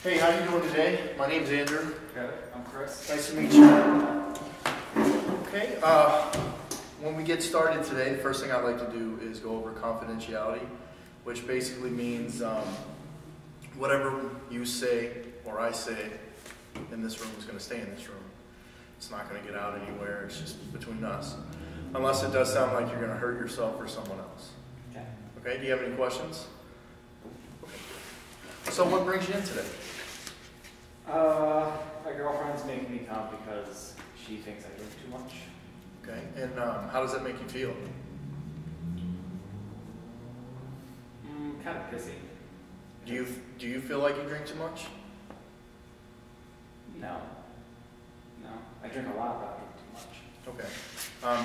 Hey, how you doing today? My name's Andrew. Got it. I'm Chris. Nice to meet you. Okay, when we get started today, the first thing I'd like to do is go over confidentiality, which basically means whatever you say or I say in this room is going to stay in this room. It's not going to get out anywhere. It's just between us. Unless it does sound like you're going to hurt yourself or someone else. Okay. Okay, do you have any questions? Okay. So what brings you in today? My girlfriend's making me come because she thinks I drink too much. Okay, and how does that make you feel? Kind of pissy. Do you feel like you drink too much? No. No. I drink a lot, but I drink too much. Okay.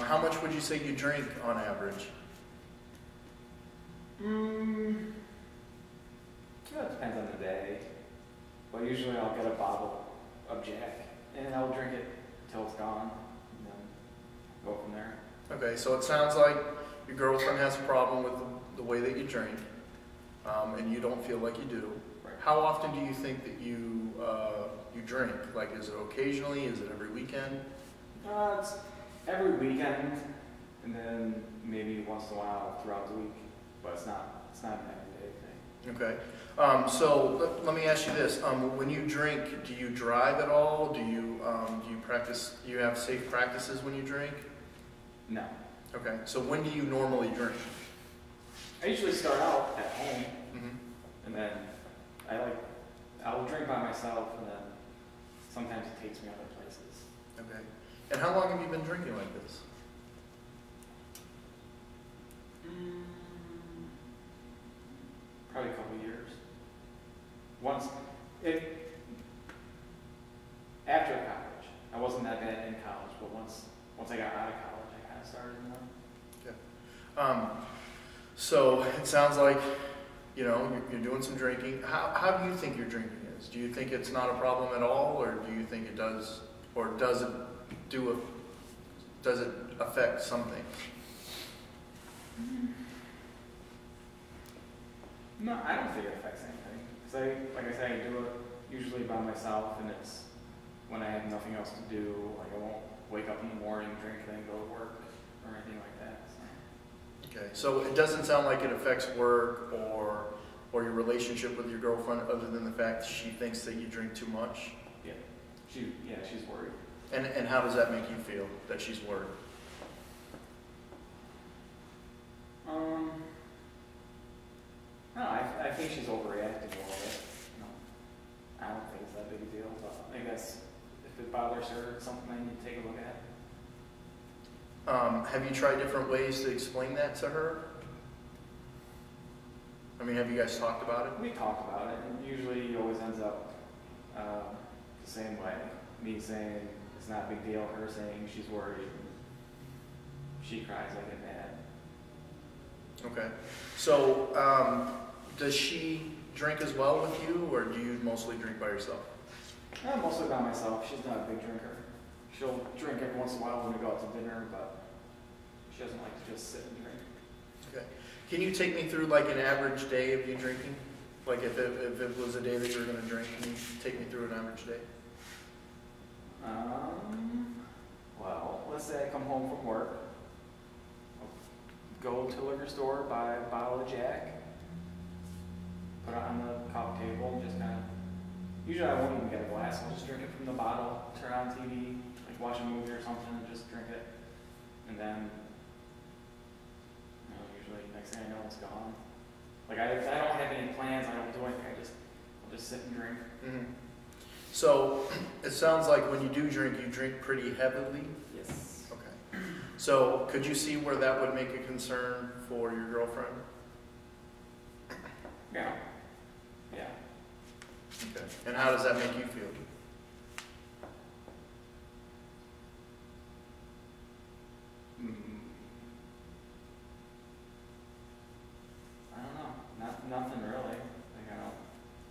How much would you say you drink on average? Yeah, it depends on the day. But usually I'll get a bottle of Jack and I'll drink it till it's gone and then go from there. Okay, so it sounds like your girlfriend has a problem with the way that you drink, and you don't feel like you do. Right. How often do you think that you drink? Like, is it occasionally? Is it every weekend? It's every weekend and then maybe once in a while throughout the week, but it's not an everyday thing. Okay. So let me ask you this: when you drink, do you drive at all? Do you practice? Do you have safe practices when you drink? No. Okay. So when do you normally drink? I usually start out at home, Mm-hmm. and then I'll drink by myself, and then sometimes it takes me other places. Okay. And how long have you been drinking like this? Probably a couple of years. After college, I wasn't that bad in college, but once I got out of college, I kind of started more. Okay. So it sounds like, you're doing some drinking. How do you think your drinking is? Do you think it's not a problem at all, or do you think it does, or does it affect something? No, I don't think it affects anything. Because like I say, I do it usually by myself, and it's when I have nothing else to do. Like I won't wake up in the morning, drink, and then go to work or anything like that. So. Okay, so it doesn't sound like it affects work or your relationship with your girlfriend, other than the fact that she thinks that you drink too much. Yeah, she's worried. And how does that make you feel that she's worried? No, I think she's overreacting a little bit. I don't think it's that big a deal, but I guess if it bothers her, it's something I need to take a look at. Have you tried different ways to explain that to her? I mean, have you guys talked about it? We talk about it, and usually it always ends up the same way. Me saying it's not a big deal, her saying she's worried, and she cries, I get mad. Okay. So, does she drink as well with you, or do you mostly drink by yourself? I'm mostly by myself. She's not a big drinker. She'll drink every once in a while when we go out to dinner, but she doesn't like to just sit and drink. Okay. Can you take me through like an average day of you drinking? Like if it was a day that you were going to drink, can you take me through an average day? Well, let's say I come home from work, go to the liquor store, buy a bottle of Jack, put it on the coffee table, and just kind of, usually I won't even get a glass, I'll just drink it from the bottle, turn on TV, like watch a movie or something, and just drink it. And then, usually next thing I know, it's gone. Like I don't have any plans, I don't do anything, I'll just sit and drink. Mm-hmm. So, it sounds like when you do drink, you drink pretty heavily? Yes. Okay. So, could you see where that would make a concern for your girlfriend? Yeah. Yeah. Okay. And how does that make you feel? I don't know. Nothing really. Like I don't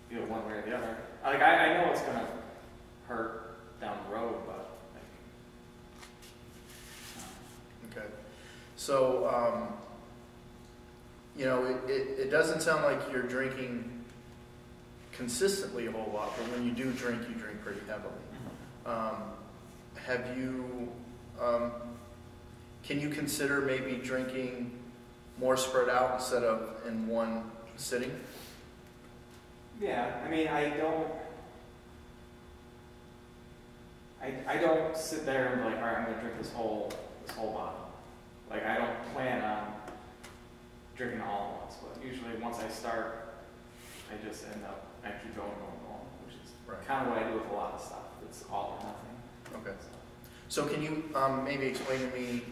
feel one way or the other. Like I know it's gonna hurt down the road, but like. Okay. So, it doesn't sound like you're drinking consistently a whole lot, but when you do drink, you drink pretty heavily. Have you, can you consider maybe drinking more spread out instead of in one sitting? Yeah, I mean, I don't sit there and be like, all right, I'm gonna drink this whole bottle. Like, I don't plan on drinking all at once, but usually once I start, I just end up, I keep going, which is kind of what I do with a lot of stuff. It's all or nothing. Okay. So can you maybe explain to me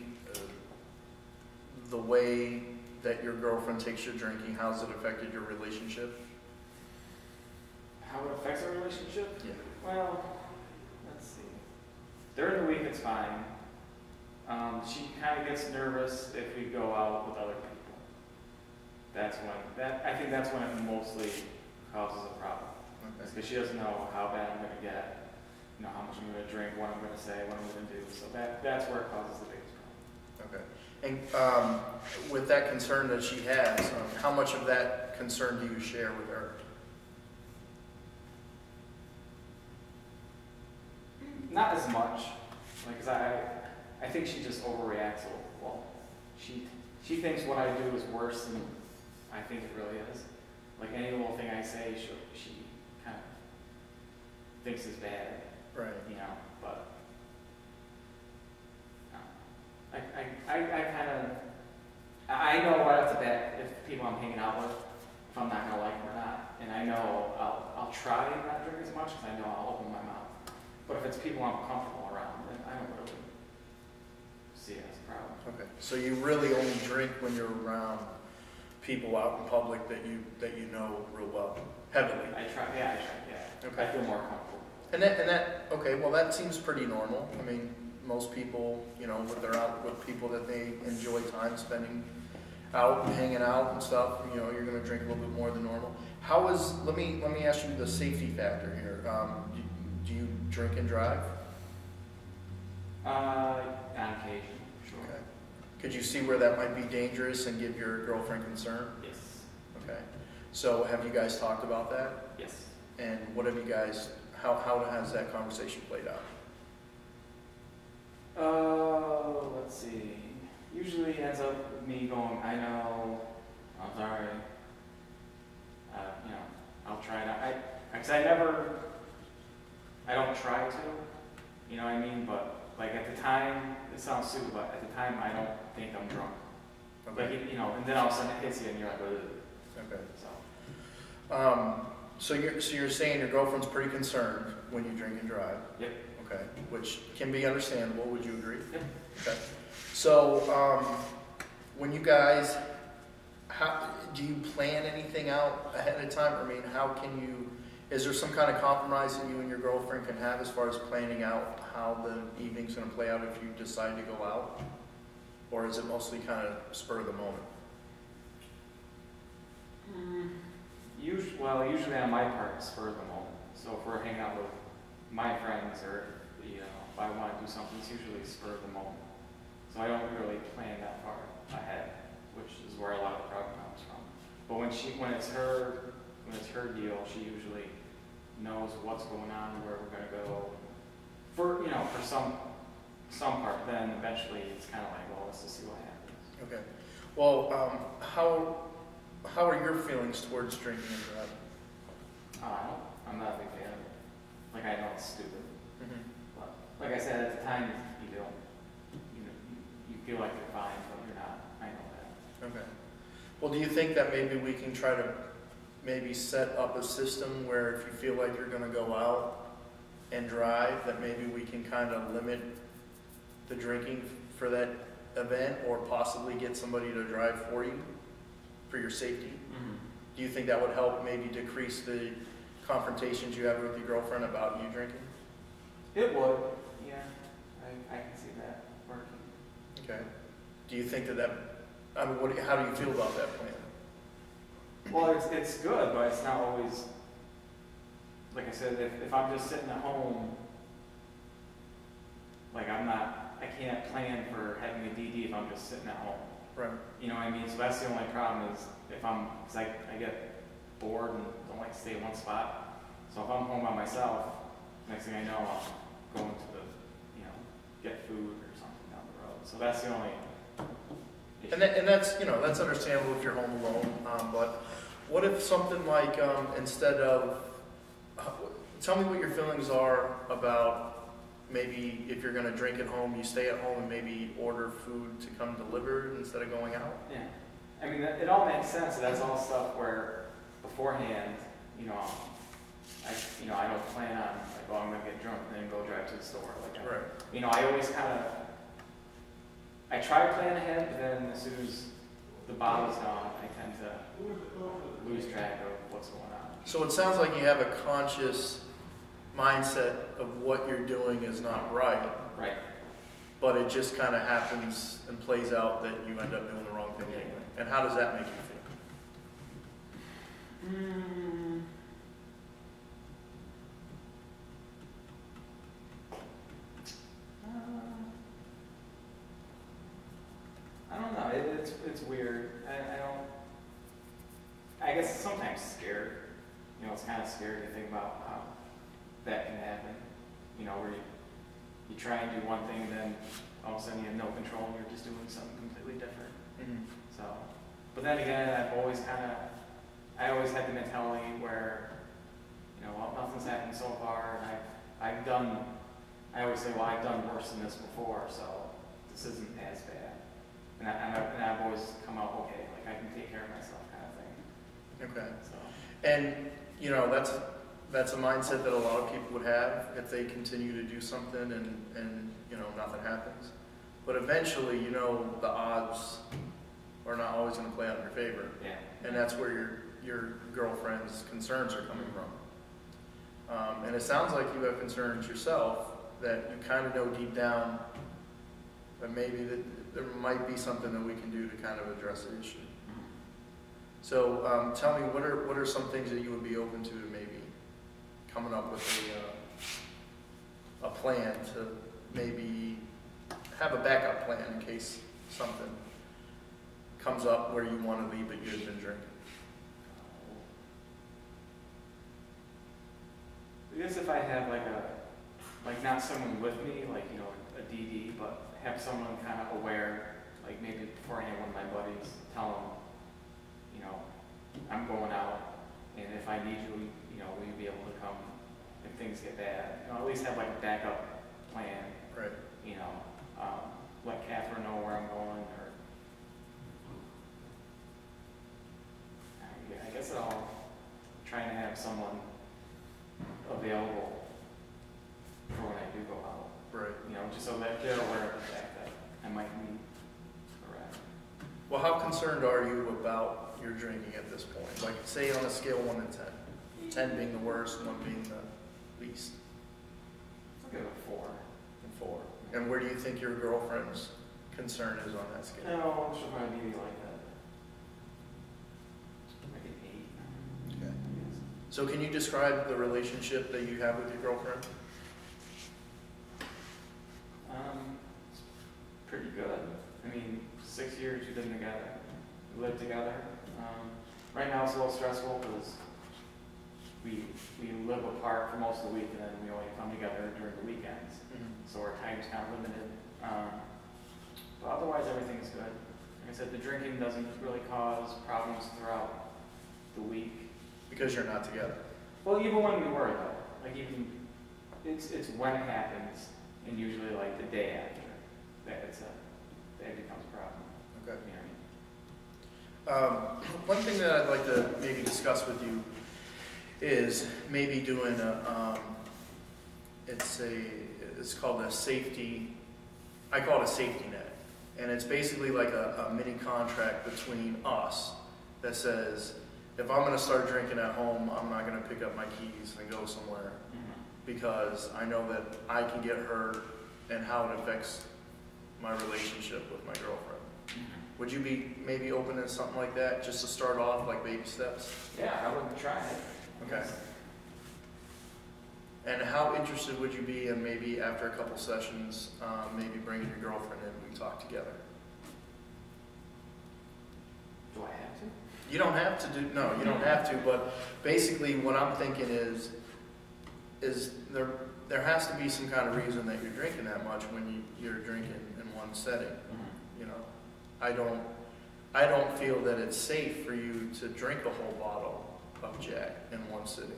the way that your girlfriend takes your drinking? How's it affected your relationship? How it affects our relationship? Yeah. Well, let's see. During the week, it's fine. She kind of gets nervous if we go out with other people. I think that's when it mostly causes a problem. Okay. Because she doesn't know how bad I'm going to get, how much I'm going to drink, what I'm going to say, what I'm going to do. So that's where it causes the biggest problem. Okay. And with that concern that she has, how much of that concern do you share with her? Not as much, because I think she just overreacts a little. Well, she thinks what I do is worse than I think it really is. Like any little thing I say, she kind of thinks is bad. Right. But I know right off the bat if people I'm hanging out with, if I'm not gonna like them or not, and I know I'll try and not drink as much because I know I'll open my mouth. But if it's people I'm comfortable around, then I don't really see it as a problem. Okay. So you really only drink when you're around people out in public that you know real well, heavily. I try. Yeah. Okay. I feel more comfortable. And that okay. Well, that seems pretty normal. I mean, most people, when they're out with people that they enjoy time spending out and hanging out and stuff, you're going to drink a little bit more than normal. Let me ask you the safety factor here. Do you drink and drive? On occasion, sure. Okay. Could you see where that might be dangerous and give your girlfriend concern? Yes. Okay. So have you guys talked about that? Yes. And what have you guys, how has that conversation played out? Let's see. Usually it ends up with me going, I know, I'm sorry. I'll try not. I don't try to, you know what I mean? But like at the time, it sounds stupid, but at the time I don't think I'm drunk. Okay. Like, and then all of a sudden it hits you and you're like, ugh. Okay. So. So you're saying your girlfriend's pretty concerned when you drink and drive? Yep. Okay. Which can be understandable. Would you agree? Yep. Okay. So when you guys, do you plan anything out ahead of time? I mean, is there some kind of compromise that you and your girlfriend can have as far as planning out how the evening's going to play out if you decide to go out? Or is it mostly kind of spur of the moment? Usually on my part, it's spur of the moment. So if we're hanging out with my friends or, if I want to do something, it's usually spur of the moment. So I don't really plan that far ahead, which is where a lot of the problem comes from. But when it's her deal, she usually knows what's going on, where we're going to go. For some part, then eventually it's kind of like, well, let's just see what happens. Okay. Well, how are your feelings towards drinking and driving? I'm not a big fan of it. Like, I know it's stupid. Mm-hmm. But like I said, at the time, you don't. You feel like you're fine, but you're not. I know that. Okay. Well, do you think that maybe we can try to maybe set up a system where if you feel like you're going to go out and drive, that maybe we can kind of limit the drinking for that event, or possibly get somebody to drive for you for your safety? Mm-hmm. Do you think that would help maybe decrease the confrontations you have with your girlfriend about you drinking? It would. Yeah, I can see that working. Okay. Do you think how do you feel about that plan? Well, it's good, but it's not always, like I said, if I'm just sitting at home, like I can't plan for having a DD if I'm just sitting at home. Right. You know what I mean? So that's the only problem is because I get bored and don't like to stay in one spot. So if I'm home by myself, next thing I know, I'll go into the, get food or something down the road. So that's the only issue. And that's, that's understandable if you're home alone. But what if something like, instead of, tell me what your feelings are about maybe if you're going to drink at home, you stay at home and maybe order food to come delivered instead of going out? Yeah. I mean, it all makes sense. That's all stuff where beforehand, I don't plan on, like, oh, I'm going to get drunk and then go drive to the store. Like, Right. I always I try to plan ahead, but then as soon as the bottle's gone, I tend to lose track of what's going on. So it sounds like you have a conscious mindset of what you're doing is not right. Right. But it just kind of happens and plays out that you end up doing the wrong thing anyway. And how does that make you feel? I don't know. It's weird. I guess sometimes scared. It's kind of scary to think about how that can happen. Where you try and do one thing and then all of a sudden you have no control and you're just doing something completely different. Mm-hmm. So, but then again, I always had the mentality where, well, nothing's happened so far, and I always say, well, I've done worse than this before, so this isn't as bad. And I've always come out okay, like I can take care of myself, kind of thing. Okay. So. And that's a mindset that a lot of people would have if they continue to do something and nothing happens. But eventually, the odds are not always going to play out in your favor. Yeah. And that's where your girlfriend's concerns are coming from. And it sounds like you have concerns yourself that you kind of know deep down that maybe that there might be something that we can do to kind of address the issue. So tell me, what are some things that you would be open to maybe coming up with a plan to maybe have a backup plan in case something comes up where you want to leave but you've been drinking? I guess if I have not someone with me, a DD, but have someone kind of aware, like maybe beforehand one of my buddies, tell them, I'm going out, and if I need you, will you be able to come if things get bad? At least have like a backup plan. Right. Let Catherine know where I'm going, or I guess I'll try and have someone available for when I do go out. Right. Just so that they're aware of the fact that I might need a ride. Well, how concerned are you about your drinking at this point? Like, say on a scale of 1 to 10. 10 being the worst, 1 being the least. I'll give it a 4. And 4. And where do you think your girlfriend's concern is on that scale? No, she'll probably be like that. Like an 8. Okay. So can you describe the relationship that you have with your girlfriend? It's pretty good. 6 years we've been together. We live together. Right now it's a little stressful because we live apart for most of the week and then we only come together during the weekends. Mm-hmm. So our time's kind of limited. But otherwise everything's good. Like I said, the drinking doesn't really cause problems throughout the week. Because you're not together. Well, even when we were though, it's when it happens, and usually like the day after that it becomes a problem. Okay. You know what I mean? One thing that I'd like to maybe discuss with you is maybe doing it's called a safety, I call it a safety net. And it's basically like a mini contract between us that says, if I'm going to start drinking at home, I'm not going to pick up my keys and go somewhere because I know that I can get hurt and how it affects my relationship with my girlfriend. Would you be maybe open to something like that, just to start off, like baby steps? Yeah, I would try it. Okay. And how interested would you be in maybe after a couple sessions, maybe bringing your girlfriend in and we talk together? Do I have to? You don't have to do, no, you don't have to, but basically what I'm thinking is there has to be some kind of reason that you're drinking that much when you're drinking in one setting. You know, I don't feel that it's safe for you to drink a whole bottle of Jack in one sitting.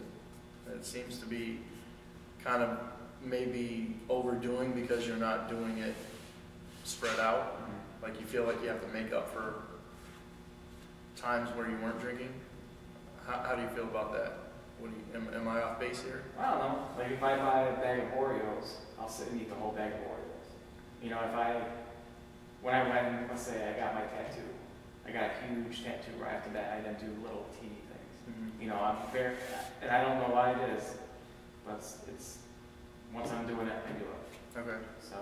It seems to be kind of maybe overdoing because you're not doing it spread out. Like you feel like you have to make up for times where you weren't drinking. How do you feel about that? What do you, am I off base here? I don't know. Like if I buy a bag of Oreos, I'll sit and eat the whole bag of Oreos. You know, when I went, let's say I got my tattoo. I got a huge tattoo right after that. I then do little teeny things. You know, I'm very, and I don't know why it is, but it's once I'm doing it, I do it. Okay. So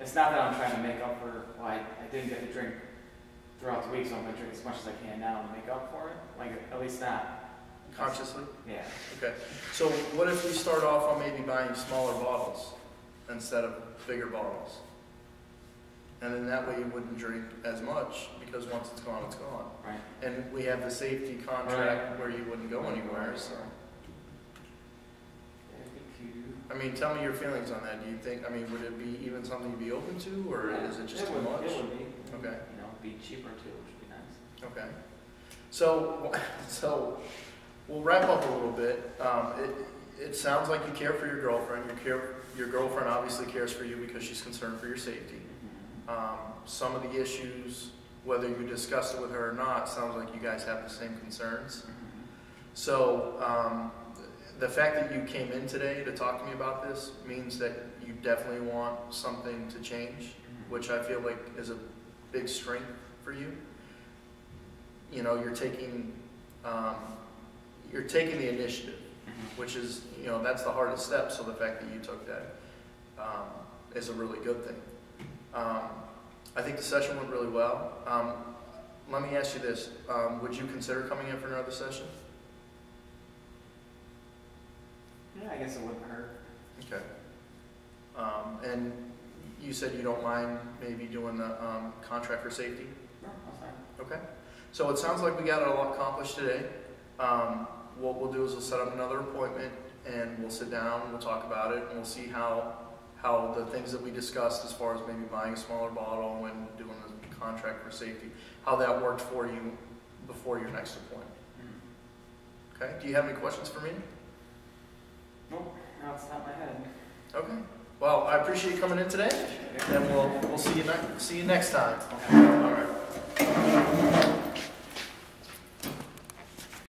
it's not that I'm trying to make up for, well, I didn't get to drink throughout the week, so I'm going to drink as much as I can now to make up for it. Like, at least not. Consciously? Yeah. Okay. So what if we start off on maybe buying smaller bottles instead of bigger bottles? And then that way you wouldn't drink as much because once it's gone, it's gone. Right. And we have the safety contract where you wouldn't go anywhere, so. I mean, tell me your feelings on that. Do you think, I mean, would it be even something you'd be open to, or is it just too much? It would be. Okay. You know, be cheaper too, which would be nice. Okay. So we'll wrap up a little bit. It sounds like you care for your girlfriend. Your girlfriend obviously cares for you because she's concerned for your safety. Some of the issues, whether you discussed it with her or not, sounds like you guys have the same concerns. So the fact that you came in today to talk to me about this means that you definitely want something to change, which I feel like is a big strength for you. You know, you're taking the initiative, which is, you know, that's the hardest step. So the fact that you took that is a really good thing. I think the session went really well. Let me ask you this: would you consider coming in for another session? Yeah, I guess it wouldn't hurt. Okay. And you said you don't mind maybe doing the contract for safety? No, that's fine. Okay. So it sounds like we got a lot accomplished today. What we'll do is we'll set up another appointment and we'll sit down and we'll talk about it and we'll see how the things that we discussed as far as maybe buying a smaller bottle and doing the contract for safety, how that worked for you before your next appointment. Okay. Do you have any questions for me? Nope, now it's not my head. Okay. Well, I appreciate you coming in today, and we'll see you next time. Okay. All right.